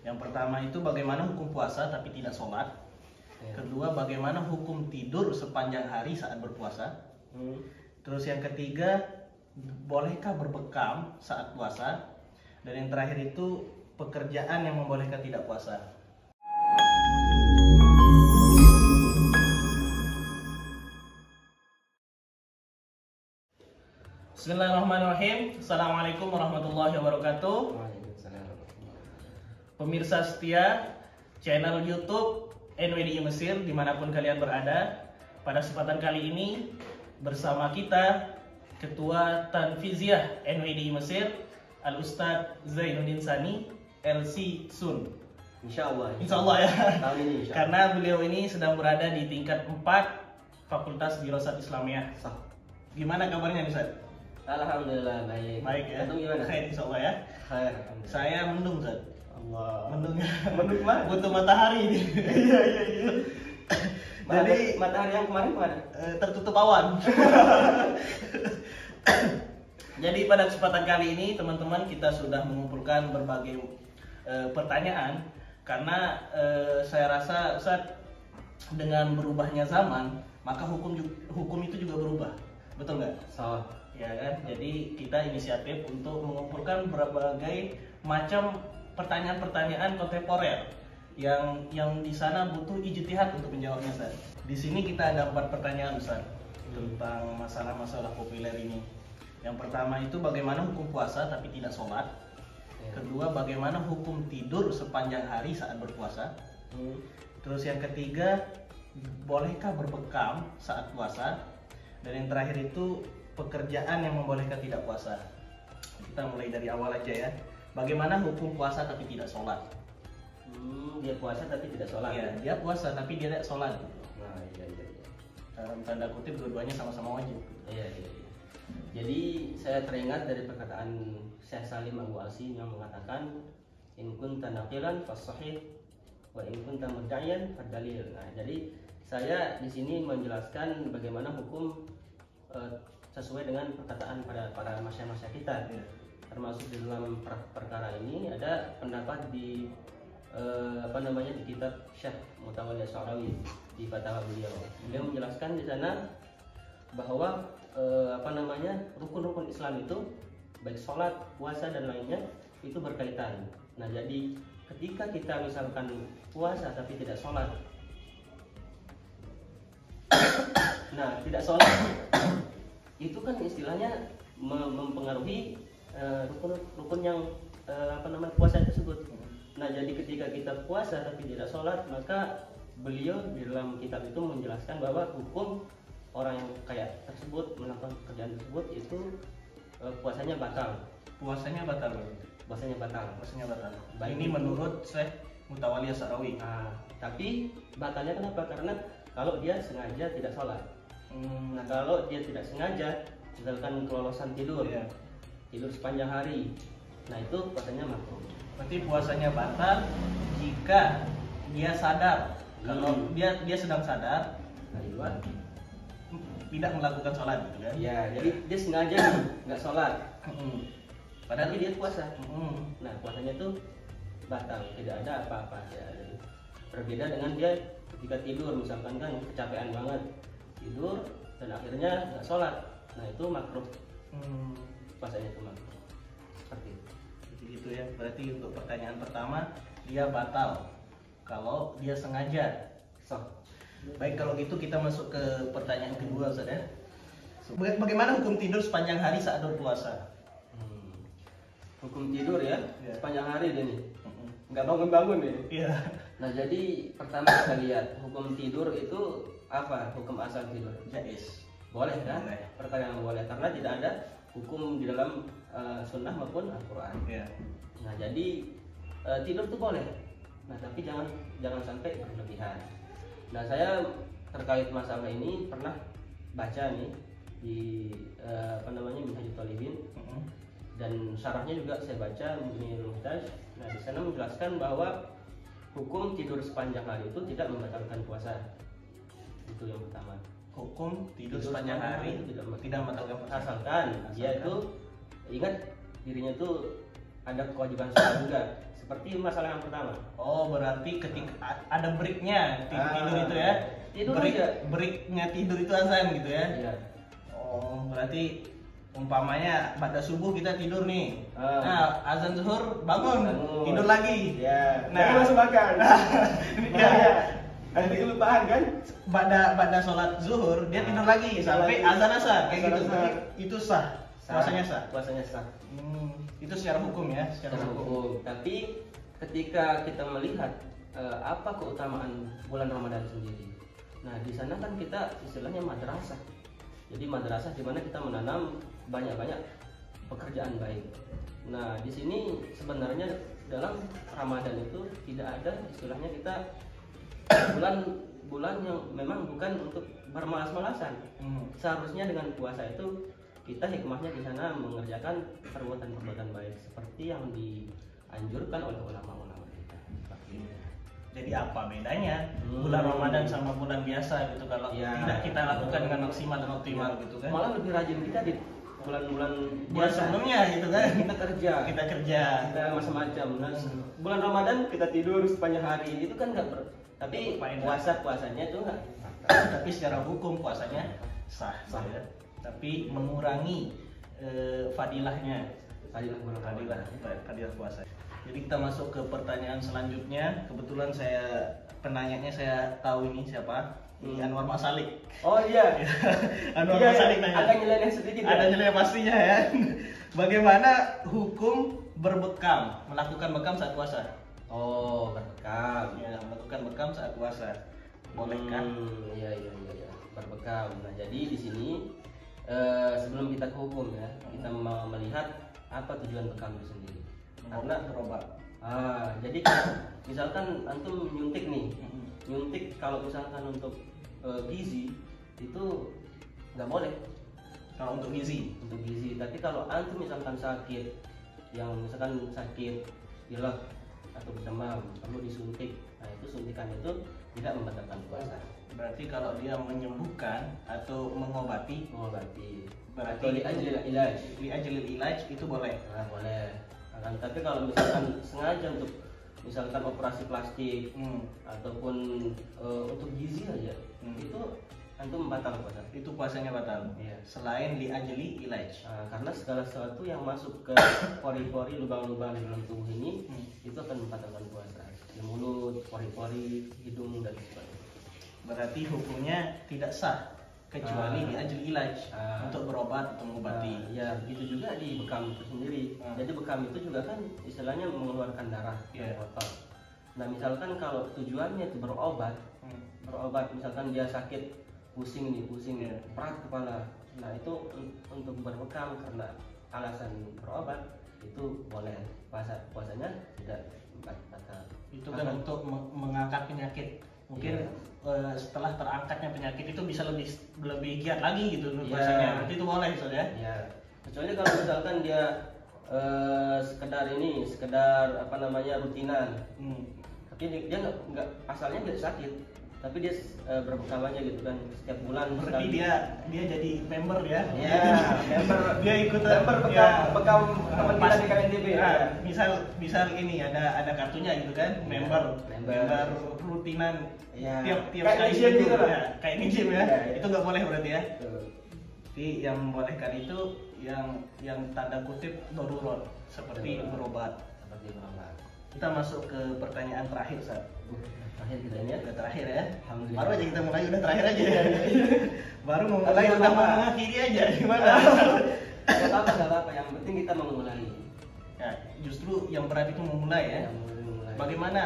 Yang pertama itu bagaimana hukum puasa tapi tidak sholat. Kedua, bagaimana hukum tidur sepanjang hari saat berpuasa. Terus yang ketiga, bolehkah berbekam saat puasa. Dan yang terakhir itu pekerjaan yang membolehkan tidak puasa. Bismillahirrahmanirrahim. Assalamualaikum warahmatullahi wabarakatuh. Pemirsa setia channel YouTube NWDI Mesir dimanapun kalian berada, pada kesempatan kali ini bersama kita Ketua Tanfiziah NWDI Mesir Al-Ustadz Zainuddin Sani LC Sun. Insya Allah ya. Tahun ini insya Allah. Karena beliau ini sedang berada di tingkat 4 Fakultas Dirosat Islamiyah. Gimana kabarnya Ustadz? Alhamdulillah baik. Baik ya. Antum gimana? Khair insya Allah ya. Khair. Saya mendung Ustadz. Allah. Mendung mana? Butuh matahari ini. Iya. Jadi matahari yang kemarin mana? Tertutup awan. Jadi pada kesempatan kali ini teman-teman kita sudah mengumpulkan berbagai pertanyaan karena saya rasa saat dengan berubahnya zaman maka hukum itu juga berubah, betul nggak? Salah. Ya kan. Jadi kita inisiatif untuk mengumpulkan berbagai macam pertanyaan-pertanyaan kontemporer yang di sana butuh ijtihad untuk menjawabnya, Ustaz. Di sini kita ada 4 pertanyaan, Ustaz, tentang masalah-masalah populer ini. Yang pertama itu bagaimana hukum puasa tapi tidak sholat. Kedua, bagaimana hukum tidur sepanjang hari saat berpuasa. Terus yang ketiga, bolehkah berbekam saat puasa. Dan yang terakhir itu pekerjaan yang membolehkan tidak puasa. Kita mulai dari awal aja ya. Bagaimana hukum puasa tapi tidak sholat? Dia puasa tapi tidak sholat. Iya, dia puasa tapi dia tidak sholat. Nah, iya. Dalam tanda kutip dua-duanya sama-sama wajib. Iya. Jadi saya teringat dari perkataan Syekh Salim Abu Asim yang mengatakan in kunta naqilan fas-sahih wa in kunta mudda'iyan fad-dalil. Nah, jadi saya di sini menjelaskan bagaimana hukum sesuai dengan perkataan pada para masyayikh kita. Termasuk di dalam perkara ini ada pendapat di di kitab Syekh Mutawalli Sya'rawi di fatwa beliau. Beliau menjelaskan di sana bahwa rukun-rukun Islam itu baik sholat, puasa dan lainnya itu berkaitan. Nah, jadi ketika kita misalkan puasa tapi tidak sholat, nah tidak sholat itu kan istilahnya mempengaruhi rukun yang puasa tersebut. Nah, jadi ketika kita puasa tapi tidak sholat, maka beliau di dalam kitab itu menjelaskan bahwa hukum orang yang kayak tersebut melakukan pekerjaan tersebut itu puasanya batal. Puasanya batal. Baik, ini menurut Syekh Mutawalli Sya'rawi. Nah, tapi batalnya kenapa? Karena kalau dia sengaja tidak sholat. Nah, kalau dia tidak sengaja, misalkan kelolosan tidur sepanjang hari, nah itu puasanya makruh. Berarti puasanya batal jika dia sadar. Kalau dia sedang sadar tidak melakukan sholat gitu kan? Ya, jadi dia sengaja nggak sholat, padahal dia puasa. Nah, puasanya itu batal, tidak ada apa-apa. Ya, berbeda dengan dia ketika tidur, misalkan kan kecapean banget tidur dan akhirnya nggak sholat, nah itu makruh. Puasanya itu makruh. Seperti itu. Gitu ya. Berarti untuk pertanyaan pertama dia batal kalau dia sengaja. Baik, kalau gitu kita masuk ke pertanyaan kedua, Ustaz ya. Bagaimana hukum tidur sepanjang hari saat berpuasa? Hukum tidur ya, sepanjang hari deh nih. Nggak bangun-bangun nih. Iya. Nah, jadi pertama kita lihat hukum tidur itu apa? Hukum asal tidur. Jais. Boleh kan? Pertanyaan boleh karena tidak ada hukum di dalam sunnah maupun Al-Quran. Nah, jadi tidur tuh boleh. Nah, tapi jangan sampai berlebihan. Nah, saya terkait masalah ini pernah baca nih di Minhajul Thalibin, dan syarahnya juga saya baca Mughniul Muhtaj. Nah, di sana menjelaskan bahwa hukum tidur sepanjang hari itu tidak membatalkan puasa. Itu yang pertama. Hukum tidur sepanjang hari tidak membatalkan puasa, asalkan dia itu ingat dirinya itu ada kewajiban sholat juga seperti masalah yang pertama. Oh, berarti ketika ada breaknya tidur itu ya? Tidur break, aja. Breaknya tidur itu azan gitu ya? Iya. Oh, berarti umpamanya pada subuh kita tidur nih. Ah. Nah, azan zuhur bangun, tidur lagi. Ya. Nah. Nah, langsung makan. Ya. Nanti kelupaan kan? Pada sholat zuhur dia tidur lagi Tidur sampai lagi. azan asar kayak Azan gitu. asar. Berarti itu sah. Puasanya sah. Puasanya sah. Itu secara hukum ya, secara Secara hukum. hukum. Tapi ketika kita melihat apa keutamaan bulan Ramadan sendiri. Nah, di sana kan kita istilahnya madrasah. Jadi madrasah di mana kita menanam banyak-banyak pekerjaan baik. Nah, di sini sebenarnya dalam Ramadan itu tidak ada istilahnya kita bulan yang memang bukan untuk bermalas-malasan. Seharusnya dengan puasa itu kita hikmahnya di sana mengerjakan perbuatan-perbuatan baik seperti yang dianjurkan oleh ulama-ulama kita. Jadi apa bedanya bulan Ramadan sama bulan biasa gitu kalau Ya. tidak kita lakukan dengan maksimal dan optimal gitu kan? Malah lebih rajin kita di bulan-bulan Bulan biasa. sebelumnya gitu kan? Kita kerja, Kita kerja. kita macam-macam. Nah, bulan Ramadan kita tidur sepanjang hari itu kan nggak tapi Faedah. puasanya itu nggak. Tapi secara hukum puasanya sah. Sah. Ya. Tapi mengurangi fadilahnya. Fadilah bulan Ramadan. Fadilah puasa. Jadi kita masuk ke pertanyaan selanjutnya. Kebetulan penanyanya saya tahu ini siapa? Ini Anwar Masalik. Oh iya. Anwar Iya, Masalik nanya. agak nyeleneh sedikit ya. Ada nilai pastinya ya. Bagaimana hukum berbekam, melakukan bekam saat puasa? Oh, berbekam. Ya, melakukan bekam saat puasa. Bolehkah? Iya. Berbekam. Nah, jadi di sini sebelum kita ke hukum ya, kita mau melihat apa tujuan bekam itu sendiri. Karena berobat. Jadi kalau misalkan antum nyuntik nih, nyuntik kalau misalkan untuk gizi itu nggak boleh. Kalau untuk gizi, Tapi kalau antum misalkan sakit, yang misalkan sakit pilek atau demam perlu disuntik, nah itu suntikan itu tidak membatalkan puasa. berarti kalau dia menyembuhkan atau mengobati, Berarti atau li ajlil ilaj. li ajlil ilaj itu boleh. Nah, boleh. Tapi kalau misalkan sengaja untuk misalkan operasi plastik ataupun untuk gizi aja, itu antum batal puasa. Itu puasanya batal. Iya. Selain li ajli ilaj. Karena segala sesuatu yang masuk ke pori-pori, lubang-lubang di dalam tubuh ini itu akan membatalkan puasa. Di mulut, pori-pori, hidung dan sebagainya. Berarti hukumnya tidak sah kecuali li ajli ilaj untuk berobat atau mengobati. Ya, begitu juga di bekam itu sendiri. Jadi bekam itu juga kan istilahnya mengeluarkan darah Iya. yang kotor. Nah, misalkan kalau tujuannya itu berobat misalkan dia sakit, pusing, Iya. berat kepala. Nah, itu untuk berbekam karena alasan berobat itu boleh. Puasanya tidak batal. Itu kan untuk mengangkat penyakit. Mungkin setelah terangkatnya penyakit itu bisa lebih giat lagi gitu puasanya. Berarti itu boleh ya? Ya, kecuali kalau misalkan dia sekedar apa namanya rutinan. Tapi dia nggak asalnya nggak sakit, tapi dia berbekam aja gitu kan setiap bulan. Berarti dia jadi member ya? Ya, member. Dia ikut bekam teman kita di KNDB. Misal ini ada kartunya gitu kan, member rutinan tiap Kayak kali gym minggu gitu lah. ya, kayak di gym ya. Ya. Itu nggak boleh berarti ya? Tuh. Jadi yang membolehkan itu yang tanda kutip darurat seperti berobat. Seperti berobat. Kita masuk ke pertanyaan terakhir saat. Terakhir kita ini ya. Udah terakhir ya. Alhamdulillah. Baru aja kita mulai udah terakhir aja. Baru mau mulai Tapi udah apa? mau mengakhiri aja gimana? Gak apa-apa. Yang penting kita memulai. Ya, justru yang berat itu memulai ya. Yang memulai. Bagaimana?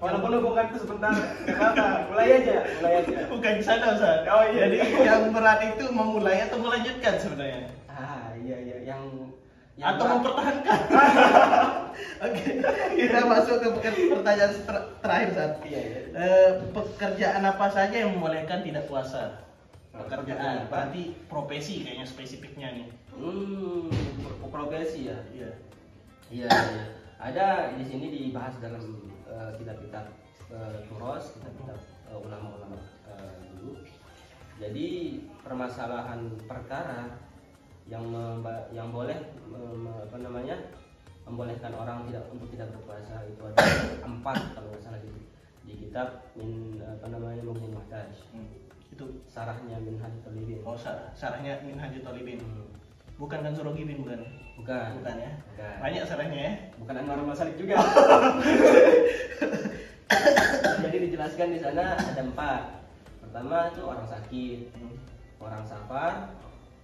Walaupun hubungan itu sebentar, nggak apa-apa. Mulai aja. Bukan di sana Ustaz. Oh, iya. Jadi yang berat itu memulai atau melanjutkan sebenarnya? Iya. Yang Atau berat. mempertahankan? Oke, kita masuk ke pertanyaan terakhir Ustaz. Iya. Pekerjaan apa saja yang membolehkan tidak puasa? Pekerjaan, Apa? berarti profesi kayaknya spesifiknya nih. Profesi ya. Iya. Iya. Ada di sini dibahas dalam kitab-kitab turos, kitab-kitab ulama-ulama dulu. Jadi permasalahan perkara yang boleh membolehkan orang untuk tidak berpuasa itu ada 4 kalau nggak salah di kitab Mughni Muhtaj. Itu Sarahnya Minhaj Talibin. syarahnya Minhaj Talibin. Bukan kan Surogibin bukan? Bukan Ya. Bukan. Banyak syarahnya ya. Bukan Anwar Masalik juga. Jadi dijelaskan di sana ada 4. Pertama itu orang sakit, orang safar,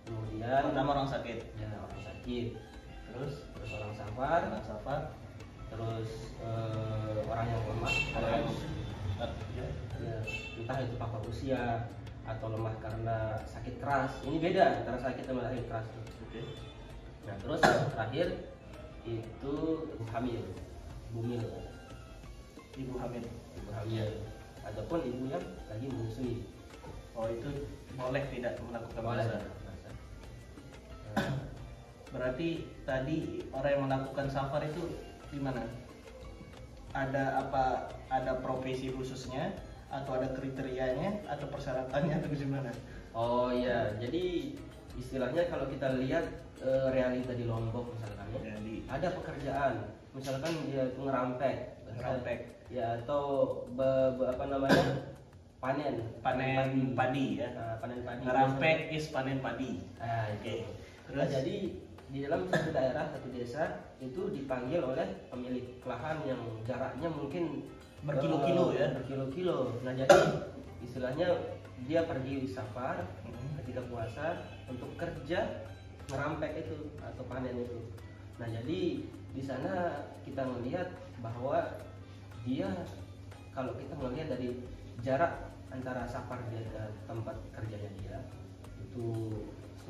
kemudian Pertama orang sakit, ya orang sakit, terus orang safar, terus orang yang lemah, ya, entah itu faktor usia atau lemah karena sakit keras. Ini beda antara sakit sama sakit keras. Oke. Nah terus yang terakhir itu ibu hamil, Ibu hamil. ataupun ibu yang lagi menyusui. Oh itu boleh tidak melakukan Boleh. puasa. Berarti tadi orang yang melakukan safar itu di mana? Ada profesi khususnya atau ada kriterianya atau persyaratannya atau gimana? Oh iya, jadi istilahnya kalau kita lihat realita di Lombok misalkan ya, Jadi ada pekerjaan, misalkan dia itu ngerampek, ya atau panen padi ya. panen padi. Ngerampek is panen padi. Nah, Oke. Terus jadi di dalam satu daerah, satu desa itu dipanggil oleh pemilik lahan yang jaraknya mungkin Berkilo-kilo ya. Berkilo-kilo. Nah jadi istilahnya dia pergi safar ketika puasa untuk kerja ngerampek itu atau panen itu. Nah jadi di sana kita melihat bahwa dia, kalau kita melihat dari jarak antara safar dia ke tempat kerjanya dia itu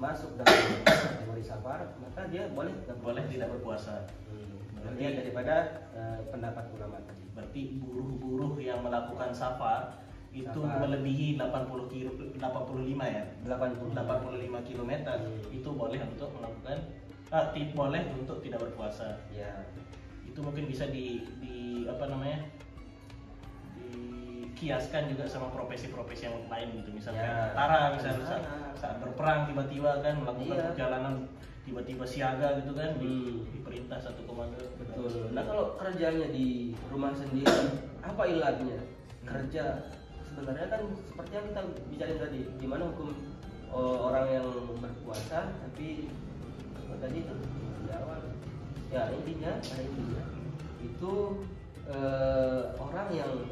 masuk dalam kategori safar, maka dia boleh tidak berpuasa. Berarti daripada pendapat ulama tadi. Berarti buruh-buruh yang melakukan safar itu melebihi 85 ya. 85 km itu boleh untuk melakukan boleh untuk tidak berpuasa. Ya. Itu mungkin bisa dikiaskan juga sama profesi-profesi yang lain gitu. Misalnya tentara misalnya saat berperang tiba-tiba kan melakukan perjalanan tiba-tiba siaga gitu kan di perintah satu komando. Betul. Nah kalau kerjanya di rumah sendiri, apa ilatnya? Kerja sebenarnya kan seperti yang kita bicarain tadi, gimana hukum orang yang berpuasa tapi tadi itu di awal. Ya intinya itu orang yang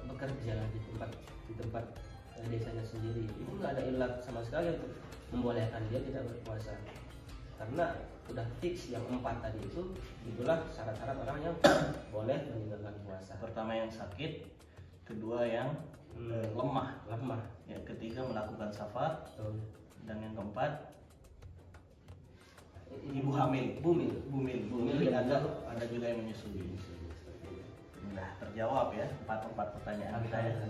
bekerja di tempat desanya sendiri itu nggak ada ilat sama sekali untuk membolehkan dia tidak berpuasa, karena udah fix yang 4 tadi itu, itulah syarat-syarat orang yang boleh meninggalkan puasa. Pertama yang sakit, kedua yang lemah, ya, ketiga melakukan safar, dan yang keempat ibu hamil, bumil ada juga yang menyusui. Nah, terjawab ya 4 pertanyaan kita ya.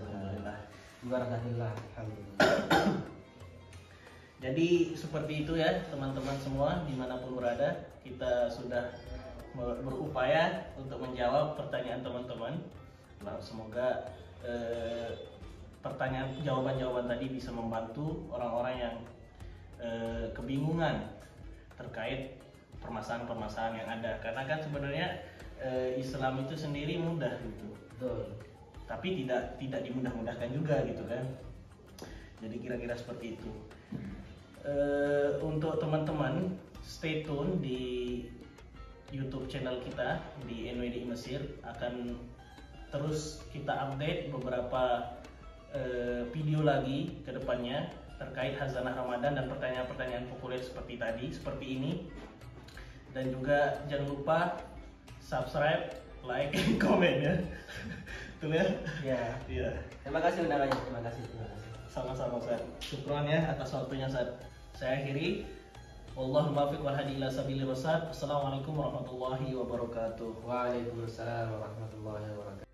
Alhamdulillah. Jadi seperti itu ya teman-teman semua dimanapun berada, kita sudah berupaya untuk menjawab pertanyaan teman-teman. Nah, semoga jawaban-jawaban tadi bisa membantu orang-orang yang kebingungan terkait permasalahan-permasalahan yang ada. Karena kan sebenarnya Islam itu sendiri mudah gitu. Betul. Tapi tidak dimudah-mudahkan juga gitu kan. Jadi kira-kira seperti itu. Untuk teman-teman stay tune di YouTube channel kita di NWDI Mesir, akan terus kita update beberapa video lagi ke depannya terkait Khazanah Ramadan dan pertanyaan-pertanyaan populer seperti ini. Dan juga jangan lupa subscribe, like, komen ya. Betul ya? Ya. Terima kasih undangannya. Terima kasih. Sama-sama Ustaz. Syukran ya atas waktunya Ustaz. Saya akhiri. Wallahul muwaffiq wal hadi ila sabilir rasyad. Assalamualaikum warahmatullahi wabarakatuh. Waalaikumsalam warahmatullahi wabarakatuh.